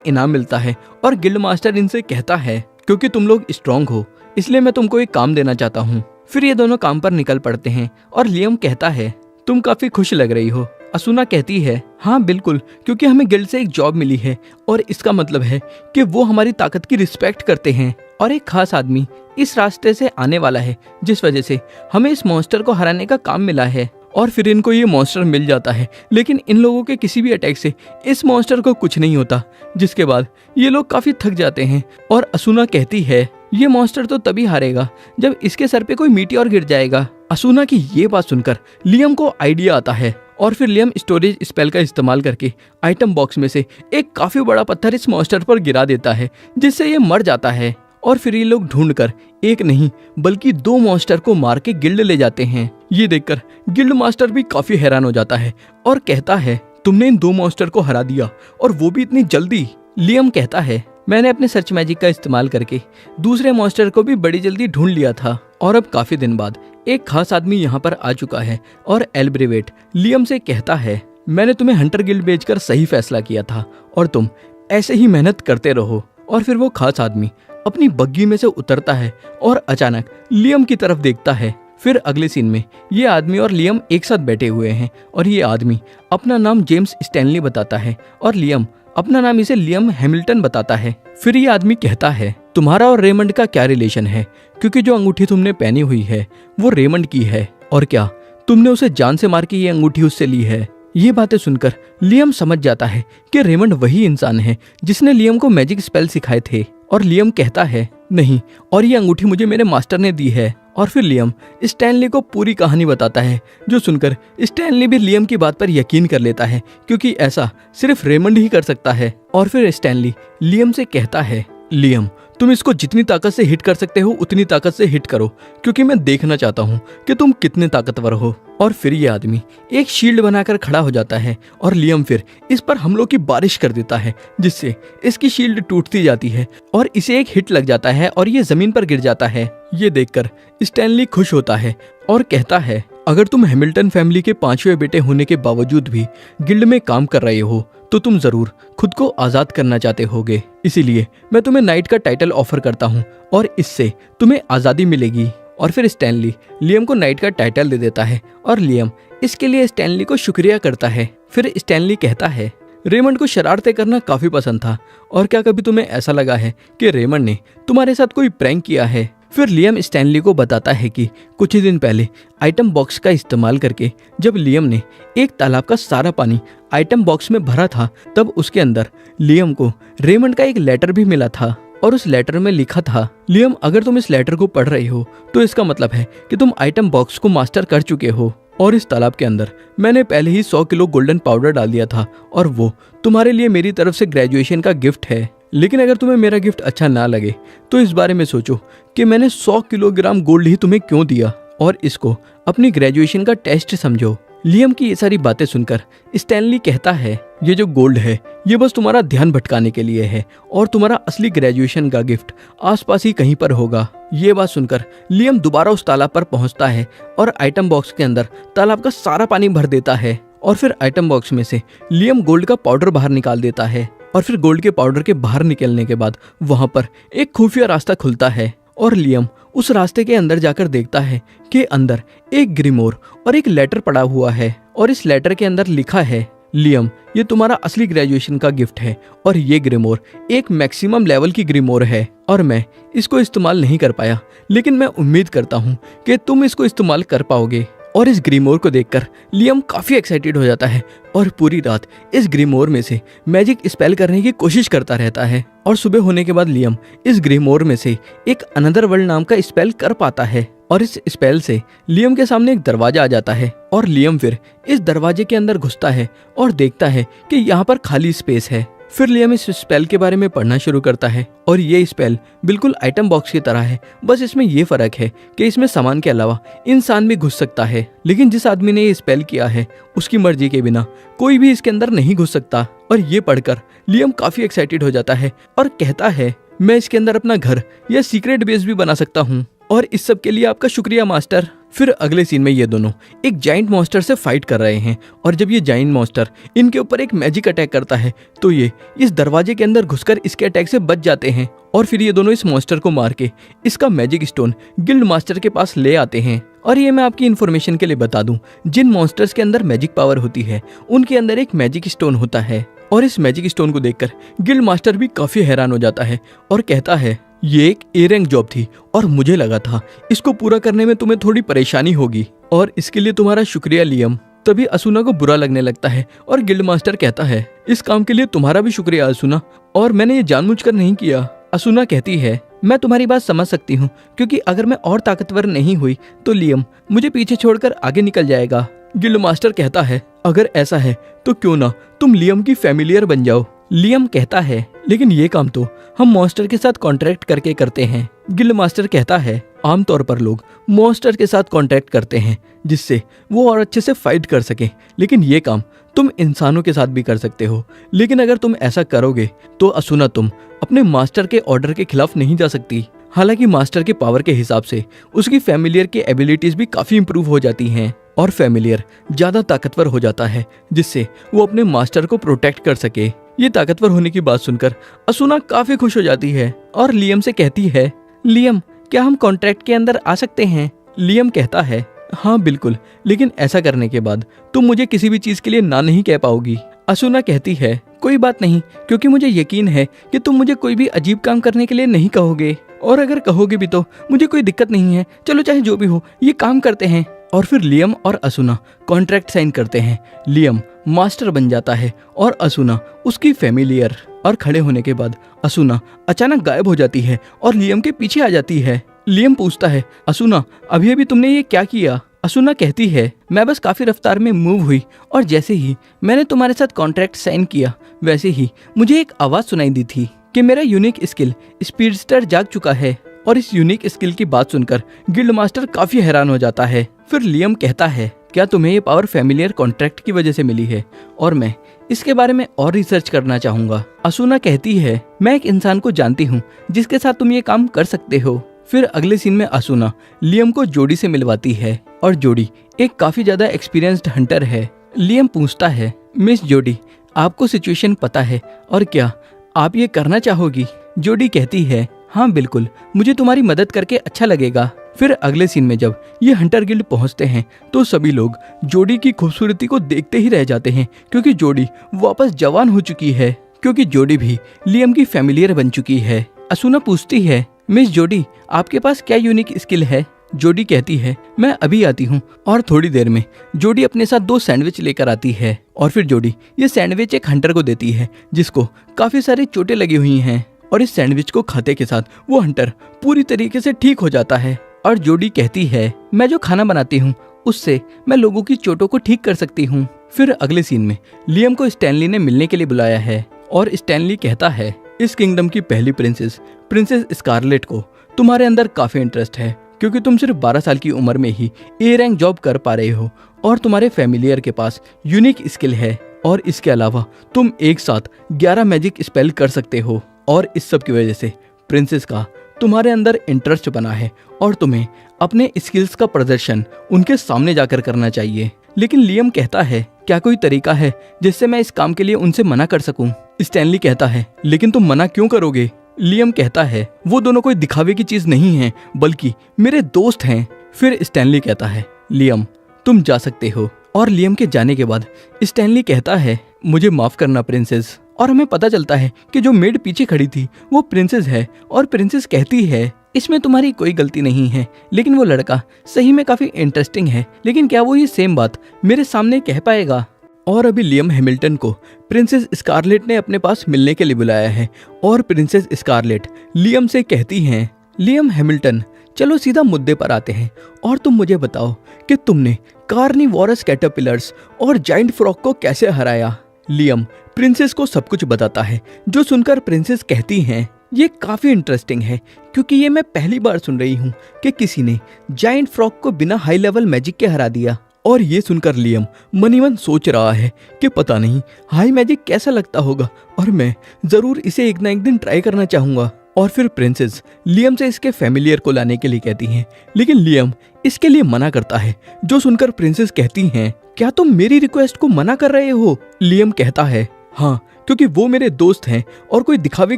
इनाम मिलता है और गिल्ड मास्टर इनसे कहता है क्योंकि तुम लोग स्ट्रांग हो इसलिए मैं तुमको एक काम देना चाहता हूँ। फिर ये दोनों काम पर निकल पड़ते हैं और लियम कहता है तुम काफी खुश लग रही हो। असूना कहती है हाँ बिल्कुल, क्योंकि हमें गिल्ड से एक जॉब मिली है और इसका मतलब है कि वो हमारी ताकत की रिस्पेक्ट करते हैं और एक खास आदमी इस रास्ते से आने वाला है जिस वजह से हमें इस मॉन्स्टर को हराने का काम मिला है। और फिर इनको ये मॉन्स्टर मिल जाता है, लेकिन इन लोगों के किसी भी अटैक से इस मॉन्स्टर को कुछ नहीं होता, जिसके बाद ये लोग काफी थक जाते हैं। और असूना कहती है ये मॉन्स्टर तो तभी हारेगा जब इसके सर पे कोई मीटियोर गिर जाएगा। असूना की ये बात सुनकर लियम को आइडिया आता है और फिर लियम स्टोरेज स्पेल का इस्तेमाल करके आइटम बॉक्स में से एक काफी बड़ा पत्थर इस मॉन्स्टर पर गिरा देता है जिससे ये मर जाता है। और फिर ये लोग ढूंढकर एक नहीं बल्कि 2 मॉन्स्टर को मार के गिल्ड ले जाते हैं। ये देखकर गिल्ड मास्टर भी काफी हैरान हो जाता है और कहता है तुमने इन 2 मॉन्स्टर को हरा दिया और वो भी इतनी जल्दी। लियम कहता है मैंने अपने सर्च मैजिक का इस्तेमाल करके दूसरे मॉन्स्टर को भी बड़ी जल्दी ढूंढ लिया था और अब काफी दिन बाद एक खास आदमी यहाँ पर आ चुका है और एल्ब्रेवेट लियम से कहता है मैंने तुम्हें हंटर गिल्ड भेजकर सही फैसला किया था और तुम ऐसे ही मेहनत करते रहो। और फिर वो खास आदमी अपनी बग्गी में से उतरता है और अचानक लियम की तरफ देखता है। फिर अगले सीन में ये आदमी और लियम एक साथ बैठे हुए हैं और ये आदमी अपना नाम जेम्स स्टैनली बताता है और लियम अपना नाम इसे लियम हैमिल्टन बताता है। फिर ये आदमी कहता है तुम्हारा और रेमंड का क्या रिलेशन है, क्योंकि जो अंगूठी तुमने पहनी हुई है वो रेमंड की है और क्या तुमने उसे जान से मार के ये अंगूठी उससे ली है। ये बातें सुनकर लियम समझ जाता है कि रेमंड वही इंसान है जिसने लियम को मैजिक स्पेल सिखाए थे। और लियम कहता है नहीं, और ये अंगूठी मुझे मेरे मास्टर ने दी है। और फिर लियम स्टैनली को पूरी कहानी बताता है, जो सुनकर स्टैनली भी लियम की बात पर यकीन कर लेता है क्योंकि ऐसा सिर्फ रेमंड ही कर सकता है। और फिर स्टैनली लियम से कहता है लियम तुम इसको जितनी ताकत से हिट कर सकते हो उतनी ताकत से हिट करो, क्योंकि मैं देखना चाहता हूँ कि तुम कितने ताकतवर हो। और फिर ये आदमी एक शील्ड बनाकर खड़ा हो जाता है और लियम फिर इस पर हमलों की बारिश कर देता है जिससे इसकी शील्ड टूटती जाती है और इसे एक हिट लग जाता है और ये जमीन पर गिर जाता है। ये देखकर स्टैनली खुश होता है और कहता है अगर तुम हैमिल्टन फैमिली के 5वें बेटे होने के बावजूद भी गिल्ड में काम कर रहे हो तो तुम जरूर खुद को आजाद करना चाहते होगे, इसीलिए मैं तुम्हें नाइट का टाइटल ऑफर करता हूँ और इससे तुम्हें आजादी मिलेगी। और फिर स्टैनली लियम को नाइट का टाइटल दे देता है और लियम इसके लिए स्टैनली को शुक्रिया करता है। फिर स्टैनली कहता है रेमंड को शरारतें करना काफी पसंद था और क्या कभी तुम्हें ऐसा लगा है कि रेमंड ने तुम्हारे साथ कोई प्रैंक किया है। फिर लियम स्टैनली को बताता है कि कुछ ही दिन पहले आइटम बॉक्स का इस्तेमाल करके जब लियम ने एक तालाब का सारा पानी आइटम बॉक्स में भरा था तब उसके अंदर लियम को रेमंड का एक लेटर भी मिला था और उस लेटर में लिखा था लियम अगर तुम इस लेटर को पढ़ रहे हो तो इसका मतलब है कि तुम आइटम बॉक्स को मास्टर कर चुके हो और इस तालाब के अंदर मैंने पहले ही 100 किलो गोल्डन पाउडर डाल दिया था और वो तुम्हारे लिए मेरी तरफ से ग्रेजुएशन का गिफ्ट है। लेकिन अगर तुम्हें मेरा गिफ्ट अच्छा ना लगे तो इस बारे में सोचो कि मैंने 100 किलोग्राम गोल्ड ही तुम्हें क्यों दिया और इसको अपनी ग्रेजुएशन का टेस्ट समझो। लियम की ये सारी बातें सुनकर स्टैनली कहता है ये जो गोल्ड है ये बस तुम्हारा ध्यान भटकाने के लिए है और तुम्हारा असली ग्रेजुएशन का गिफ्ट आसपास ही कहीं पर होगा। ये बात सुनकर लियम दोबारा उस तालाब पर पहुंचता है और आइटम बॉक्स के अंदर तालाब का सारा पानी भर देता है और फिर आइटम बॉक्स में से लियम गोल्ड का पाउडर बाहर निकाल देता है और फिर गोल्ड के पाउडर के बाहर निकलने के बाद वहां पर एक खुफिया रास्ता खुलता है और लियम उस रास्ते के अंदर जाकर देखता है कि अंदर एक ग्रीमोर और एक लेटर पड़ा हुआ है और इस लेटर के अंदर लिखा है लियम ये तुम्हारा असली ग्रेजुएशन का गिफ्ट है और ये ग्रीमोर एक मैक्सिमम लेवल की ग्रीमोर है और मैं इसको इस्तेमाल नहीं कर पाया, लेकिन मैं उम्मीद करता हूँ कि तुम इसको इस्तेमाल कर पाओगे। और इस ग्रीमोर को देखकर लियम काफी एक्साइटेड हो जाता है और पूरी रात इस ग्रीमोर में से मैजिक स्पेल करने की कोशिश करता रहता है और सुबह होने के बाद लियम इस ग्रीमोर में से एक अनदर वर्ल्ड नाम का स्पेल कर पाता है और इस स्पेल से लियम के सामने एक दरवाजा आ जाता है और लियम फिर इस दरवाजे के अंदर घुसता है और देखता है कि यहाँ पर खाली स्पेस है। फिर लियम इस स्पेल के बारे में पढ़ना शुरू करता है और ये स्पेल बिल्कुल आइटम बॉक्स की तरह है, बस इसमें ये फर्क है कि इसमें सामान के अलावा इंसान भी घुस सकता है, लेकिन जिस आदमी ने ये स्पेल किया है उसकी मर्जी के बिना कोई भी इसके अंदर नहीं घुस सकता। और ये पढ़कर लियम काफी एक्साइटेड हो जाता है और कहता है मैं इसके अंदर अपना घर या सीक्रेट बेस भी बना सकता हूँ और इस सब के लिए आपका शुक्रिया मास्टर। फिर अगले सीन में ये दोनों एक जाइंट मॉन्स्टर से फाइट कर रहे हैं और जब ये जाइंट मॉन्स्टर इनके ऊपर एक मैजिक अटैक करता है तो ये इस दरवाजे के अंदर घुसकर इसके अटैक से बच जाते हैं और फिर ये दोनों इस मॉन्स्टर को मार के इसका मैजिक स्टोन गिल्ड मास्टर के पास ले आते हैं। और ये मैं आपकी इन्फॉर्मेशन के लिए बता दूं, जिन मॉन्स्टर्स के अंदर मैजिक पावर होती है उनके अंदर एक मैजिक स्टोन होता है और इस मैजिक स्टोन को देखकर गिल्ड मास्टर भी काफी हैरान हो जाता है और कहता है ये एक ए रैंक जॉब थी और मुझे लगा था इसको पूरा करने में तुम्हें थोड़ी परेशानी होगी और इसके लिए तुम्हारा शुक्रिया लियम। तभी असुना को बुरा लगने लगता है और गिल्ड मास्टर कहता है इस काम के लिए तुम्हारा भी शुक्रिया असुना, और मैंने ये जानबूझकर नहीं किया। असुना कहती है मैं तुम्हारी बात समझ सकती हूँ, क्योंकि अगर मैं और ताकतवर नहीं हुई तो लियम मुझे पीछे छोड़कर आगे निकल जाएगा। गिल्ड मास्टर कहता है अगर ऐसा है तो क्यों ना तुम लियम की फैमिलियर बन जाओ। लियम कहता है लेकिन ये काम तो हम मॉन्स्टर के साथ कॉन्ट्रैक्ट करके करते हैं। गिल्ड मास्टर कहता है आमतौर पर लोग मॉन्स्टर के साथ कॉन्ट्रैक्ट करते हैं जिससे वो और अच्छे से फाइट कर सके, लेकिन ये काम तुम इंसानों के साथ भी कर सकते हो। लेकिन अगर तुम ऐसा करोगे तो असुना तुम अपने मास्टर के ऑर्डर के खिलाफ नहीं जा सकती। हालांकि मास्टर के पावर के हिसाब से उसकी फैमिलियर की एबिलिटीज भी काफी इंप्रूव हो जाती हैं और फैमिलियर ज्यादा ताकतवर हो जाता है जिससे वो अपने मास्टर को प्रोटेक्ट कर सके। ये ताकतवर होने की बात सुनकर असुना काफी खुश हो जाती है और लियम से कहती है लियम क्या हम कॉन्ट्रैक्ट के अंदर आ सकते हैं। लियम कहता है हाँ बिल्कुल, लेकिन ऐसा करने के बाद तुम मुझे किसी भी चीज के लिए ना नहीं कह पाओगी। असुना कहती है कोई बात नहीं, क्योंकि मुझे यकीन है कि तुम मुझे कोई भी अजीब काम करने के लिए नहीं कहोगे, और अगर कहोगे भी तो मुझे कोई दिक्कत नहीं है। चलो चाहे जो भी हो ये काम करते हैं। और फिर लियम और असुना कॉन्ट्रैक्ट साइन करते हैं। लियम मास्टर बन जाता है और असुना उसकी फैमिलियर। और खड़े होने के बाद असुना अचानक गायब हो जाती है और लियम के पीछे आ जाती है। लियम पूछता है असुना अभी अभी तुमने ये क्या किया। असुना कहती है मैं बस काफी रफ्तार में मूव हुई और जैसे ही मैंने तुम्हारे साथ कॉन्ट्रैक्ट साइन किया वैसे ही मुझे एक आवाज सुनाई दी थी कि मेरा यूनिक स्किल स्पीडस्टर जाग चुका है। और इस यूनिक स्किल की बात सुनकर गिल्ड मास्टर काफी हैरान हो जाता है। फिर लियम कहता है क्या तुम्हें ये पावर फैमिलियर कॉन्ट्रैक्ट की वजह से मिली है, और मैं इसके बारे में और रिसर्च करना चाहूंगा। असुना कहती है मैं एक इंसान को जानती हूँ जिसके साथ तुम ये काम कर सकते हो। फिर अगले सीन में असुना लियम को जोडी से मिलवाती है और जोडी एक काफी ज्यादा एक्सपीरियंस्ड हंटर है। लियम पूछता है मिस जोडी आपको सिचुएशन पता है और क्या आप ये करना चाहोगी। जोडी कहती है हाँ बिल्कुल, मुझे तुम्हारी मदद करके अच्छा लगेगा। फिर अगले सीन में जब ये हंटर गिल्ड पहुंचते हैं तो सभी लोग जोडी की खूबसूरती को देखते ही रह जाते हैं, क्योंकि जोडी वापस जवान हो चुकी है, क्योंकि जोडी भी लियम की फैमिलियर बन चुकी है। असुना पूछती है मिस जोडी आपके पास क्या यूनिक स्किल है। जोडी कहती है मैं अभी आती हूँ, और थोड़ी देर में जोडी अपने साथ 2 सैंडविच लेकर आती है और फिर जोडी ये सैंडविच एक हंटर को देती है जिसको काफी सारी चोटें लगी हुई हैं, और इस सैंडविच को खाते के साथ वो हंटर पूरी तरीके से ठीक हो जाता है। और जोडी कहती है मैं जो खाना बनाती हूँ उससे मैं लोगों की चोटों को ठीक कर सकती हूँ। फिर अगले सीन में लियम को स्टैनली ने मिलने के लिए बुलाया है और स्टैनली कहता है इस किंगडम की पहली प्रिंसेस स्कारलेट को तुम्हारे अंदर काफी इंटरेस्ट है, क्योंकि तुम सिर्फ 12 साल की उम्र में ही ए रैंक जॉब कर पा रहे हो और तुम्हारे फैमिलियर के पास यूनिक स्किल है, और इसके अलावा तुम एक साथ 11 मैजिक स्पेल कर सकते हो। और इस सब की वजह से प्रिंसेस का तुम्हारे अंदर इंटरेस्ट बना है और तुम्हें अपने स्किल्स का प्रदर्शन उनके सामने जाकर करना चाहिए। लेकिन लियम कहता है क्या कोई तरीका है जिससे मैं इस काम के लिए उनसे मना कर सकूं। स्टैनली कहता है लेकिन तुम मना क्यों करोगे। लियम कहता है वो दोनों कोई दिखावे की चीज नहीं है बल्कि मेरे दोस्त हैं। फिर स्टैनली कहता है लियम तुम जा सकते हो। और लियम के जाने के बाद स्टैनली कहता है मुझे माफ करना प्रिंसेस। और हमें पता चलता है कि जो मेड पीछे खड़ी थी वो प्रिंसेस है, और प्रिंसेस कहती है इसमें तुम्हारी कोई गलती नहीं है, लेकिन वो लड़का सही में काफी इंटरेस्टिंग है, लेकिन क्या वो ये सेम बात मेरे सामने कह पाएगा। और अभी लियम हैमिल्टन को प्रिंसेस स्कारलेट ने अपने पास मिलने के लिए बुलाया है और प्रिंसेस स्कारलेट लियम से कहती हैं लियम हैमिल्टन चलो सीधा मुद्दे पर आते हैं और तुम मुझे बताओ कि तुमने कार्निवोरस कैटरपिलर्स और जाइंट फ्रॉग को कैसे हराया। लियम प्रिंसेस को सब कुछ बताता है, जो सुनकर प्रिंसेस कहती हैं ये काफी इंटरेस्टिंग है, क्योंकि ये मैं पहली बार सुन रही हूँ कि किसी ने जाइंट फ्रॉग को बिना हाई लेवल मैजिक के हरा दिया। और ये सुनकर लियम मन ही मन सोच रहा है कि पता नहीं हाई मैजिक कैसा लगता होगा और मैं जरूर इसे एक ना एक दिन ट्राई करना चाहूंगा। और फिर प्रिंसेस लियम से इसके फैमिलियर को लाने के लिए कहती हैं, लेकिन लियम इसके लिए मना करता है। जो सुनकर प्रिंसेस कहती हैं, क्या तुम मेरी रिक्वेस्ट को मना कर रहे हो? लियम कहता है, हाँ, क्योंकि वो मेरे दोस्त हैं और कोई दिखावे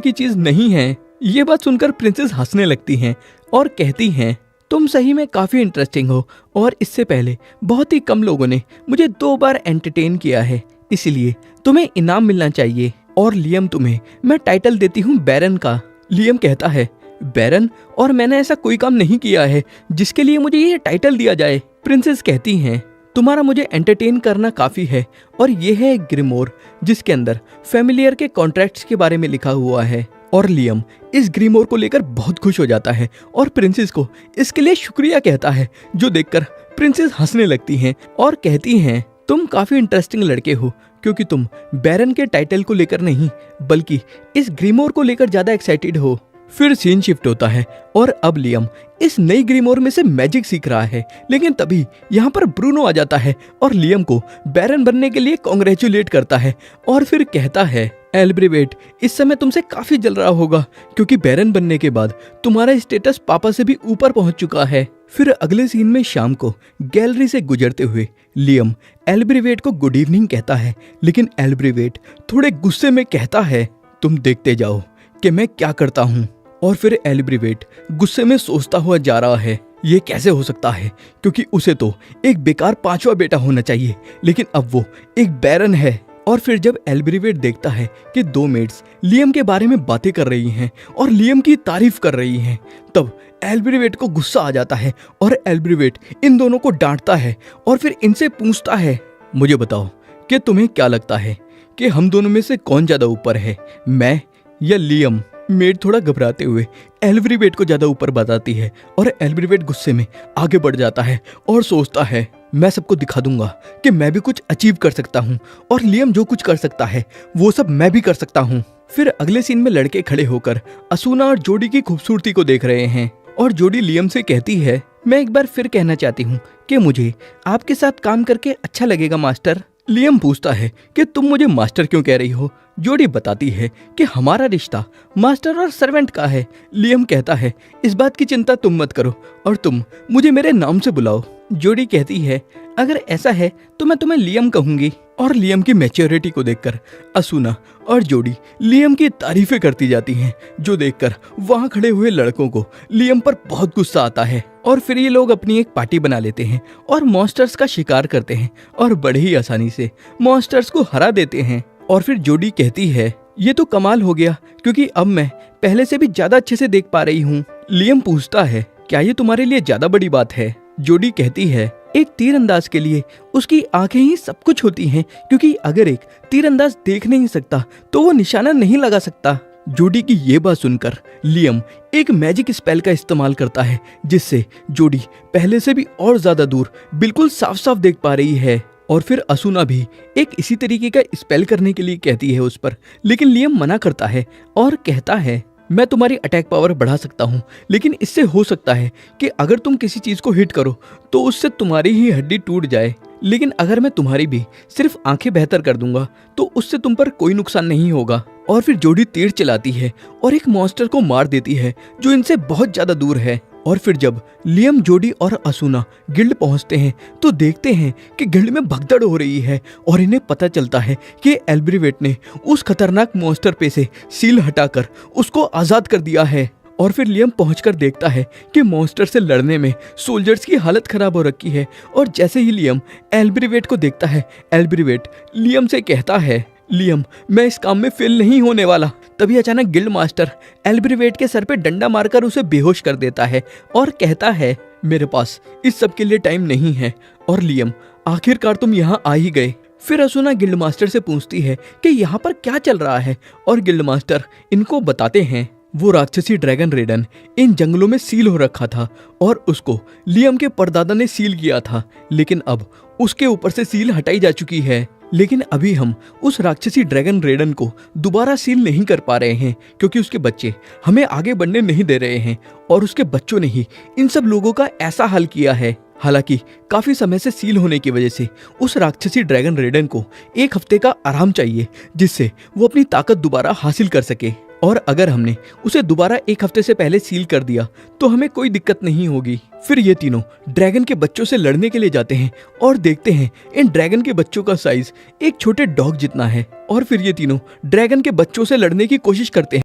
की चीज नहीं है। ये बात सुनकर प्रिंसेस हंसने लगती हैं और कहती हैं, तुम सही में काफी इंटरेस्टिंग हो और इससे पहले बहुत ही कम लोगों ने मुझे 2 बार एंटरटेन किया है, इसलिए तुम्हें इनाम मिलना चाहिए। और लियम, तुम्हें मैं टाइटल देती हूँ बैरन का। लियम कहता है, बैरन? और मैंने ऐसा कोई काम नहीं किया है जिसके लिए मुझे ये टाइटल दिया जाए। प्रिंसेस कहती हैं, तुम्हारा मुझे एंटरटेन करना काफी है और ये है एक ग्रीमोर जिसके अंदर फैमिलियर के कॉन्ट्रैक्ट्स के बारे में लिखा हुआ है। और लियम इस ग्रीमोर को लेकर बहुत खुश हो जाता है और प्रिंसेस को इसके लिए शुक्रिया कहता है, जो देखकर प्रिंसेस हंसने लगती हैं और कहती हैं, तुम काफी इंटरेस्टिंग लड़के हो, क्योंकि तुम बैरन के टाइटल को लेकर नहीं बल्कि इस ग्रीमोर को लेकर ज्यादा एक्साइटेड हो। फिर सीन शिफ्ट होता है और अब लियम इस नई ग्रीमोर में से मैजिक सीख रहा है, लेकिन तभी यहाँ पर ब्रूनो आ जाता है और लियम को बैरन बनने के लिए कॉन्ग्रेचुलेट करता है और फिर कहता है, एल्ब्रिवेट इस समय तुमसे काफी जल रहा होगा, क्योंकि बैरन बनने के बाद तुम्हारा स्टेटस पापा से भी ऊपर पहुंच चुका है। फिर अगले सीन में शाम को गैलरी से गुजरते हुए लियम एल्ब्रिवेट को गुड इवनिंग कहता है, लेकिन एल्ब्रिवेट थोड़े गुस्से में कहता है, तुम देखते जाओ कि मैं क्या करता हूँ। और फिर एल्ब्रिवेट गुस्से में सोचता हुआ जा रहा है, ये कैसे हो सकता है, क्योंकि उसे तो एक बेकार 5वां बेटा होना चाहिए, लेकिन अब वो एक बैरन है। और फिर जब एल्ब्रिवेट देखता है कि 2 मेड्स लियम के बारे में बातें कर रही हैं और लियम की तारीफ कर रही हैं, तब एल्ब्रिवेट को गुस्सा आ जाता है और एल्ब्रिवेट इन दोनों को डांटता है और फिर इनसे पूछता है, मुझे बताओ कि तुम्हें क्या लगता है कि हम दोनों में से कौन ज्यादा ऊपर है, मैं या लियम? मेड थोड़ा घबराते हुए एल्ब्रिवेट को ज्यादा ऊपर बताती है और एल्ब्रिवेट गुस्से में आगे बढ़ जाता है और सोचता है, मैं सबको दिखा दूंगा कि मैं भी कुछ अचीव कर सकता हूँ और लियम जो कुछ कर सकता है वो सब मैं भी कर सकता हूँ। फिर अगले सीन में लड़के खड़े होकर असूना और जोडी की खूबसूरती को देख रहे हैं और जोडी लियम से कहती है, मैं एक बार फिर कहना चाहती हूँ कि मुझे आपके साथ काम करके अच्छा लगेगा मास्टर। लियम पूछता है कि तुम मुझे मास्टर क्यों कह रही हो? जोडी बताती है कि हमारा रिश्ता मास्टर और सर्वेंट का है। लियम कहता है, इस बात की चिंता तुम मत करो और तुम मुझे मेरे नाम से बुलाओ। जोडी कहती है, अगर ऐसा है तो मैं तुम्हें लियम कहूंगी। और लियम की मैच्योरिटी को देखकर असूना और जोडी लियम की तारीफें करती जाती हैं, जो देखकर वहां खड़े हुए लड़कों को लियम पर बहुत गुस्सा आता है। और फिर ये लोग अपनी एक पार्टी बना लेते हैं और मॉन्स्टर्स का शिकार करते हैं और बड़े ही आसानी से मॉन्स्टर्स को हरा देते हैं। और फिर जोडी कहती है, ये तो कमाल हो गया, क्योंकि अब मैं पहले से भी ज्यादा अच्छे से देख पा रही हूँ। लियम पूछता है, क्या ये तुम्हारे लिए ज्यादा बड़ी बात है? जोडी कहती है, एक तीरंदाज के लिए उसकी आंखें ही सब कुछ होती हैं, क्योंकि अगर एक तीरंदाज देख नहीं सकता तो वो निशाना नहीं लगा सकता। जोडी की ये बात सुनकर लियम एक मैजिक स्पेल का इस्तेमाल करता है, जिससे जोडी पहले से भी और ज्यादा दूर बिल्कुल साफ साफ देख पा रही है। और फिर असूना भी एक इसी तरीके का स्पेल करने के लिए कहती है उस पर, लेकिन लियम मना करता है और कहता है, मैं तुम्हारी अटैक पावर बढ़ा सकता हूँ, लेकिन इससे हो सकता है कि अगर तुम किसी चीज को हिट करो तो उससे तुम्हारी ही हड्डी टूट जाए, लेकिन अगर मैं तुम्हारी भी सिर्फ आंखें बेहतर कर दूंगा तो उससे तुम पर कोई नुकसान नहीं होगा। और फिर जोडी तीर चलाती है और एक मॉन्स्टर को मार देती है जो इनसे बहुत ज्यादा दूर है। और फिर जब लियम, जोडी और असूना गिल्ड पहुंचते हैं तो देखते हैं कि गिल्ड में भगदड़ हो रही है और इन्हें पता चलता है कि एल्ब्रिवेट ने उस खतरनाक मॉन्स्टर पे से सील हटाकर उसको आजाद कर दिया है। और फिर लियम पहुंचकर देखता है कि मॉन्स्टर से लड़ने में सोल्जर्स की हालत खराब हो रखी है। और जैसे ही लियम एल्ब्रिवेट को देखता है, एल्ब्रिवेट लियम से कहता है, लियम, मैं इस काम में फेल नहीं होने वाला। तभी अचानक गिल्ड मास्टर एल्ब्रिवेट के सर पे डंडा मारकर उसे बेहोश कर देता है और कहता है, मेरे पास इस सब के लिए टाइम नहीं है। और लियम, आखिरकार तुम यहाँ आ ही गए। फिर असूना गिल्ड मास्टर से पूछती है कि यहाँ पर क्या चल रहा है और गिल्ड मास्टर इनको बताते हैं, वो राक्षसी ड्रैगन रेडन इन जंगलों में सील हो रखा था और उसको लियम के परदादा ने सील किया था, लेकिन अब उसके ऊपर से सील हटाई जा चुकी है। लेकिन अभी हम उस राक्षसी ड्रैगन रेडन को दोबारा सील नहीं कर पा रहे हैं, क्योंकि उसके बच्चे हमें आगे बढ़ने नहीं दे रहे हैं और उसके बच्चों ने ही इन सब लोगों का ऐसा हाल किया है। हालांकि काफी समय से सील होने की वजह से उस राक्षसी ड्रैगन रेडन को 1 हफ्ते का आराम चाहिए, जिससे वो अपनी ताकत दोबारा हासिल कर सके। और अगर हमने उसे दोबारा एक हफ्ते से पहले सील कर दिया तो हमें कोई दिक्कत नहीं होगी। फिर ये तीनों ड्रैगन के बच्चों से लड़ने के लिए जाते हैं और देखते हैं इन ड्रैगन के बच्चों का साइज एक छोटे डॉग जितना है। और फिर ये तीनों ड्रैगन के बच्चों से लड़ने की कोशिश करते हैं।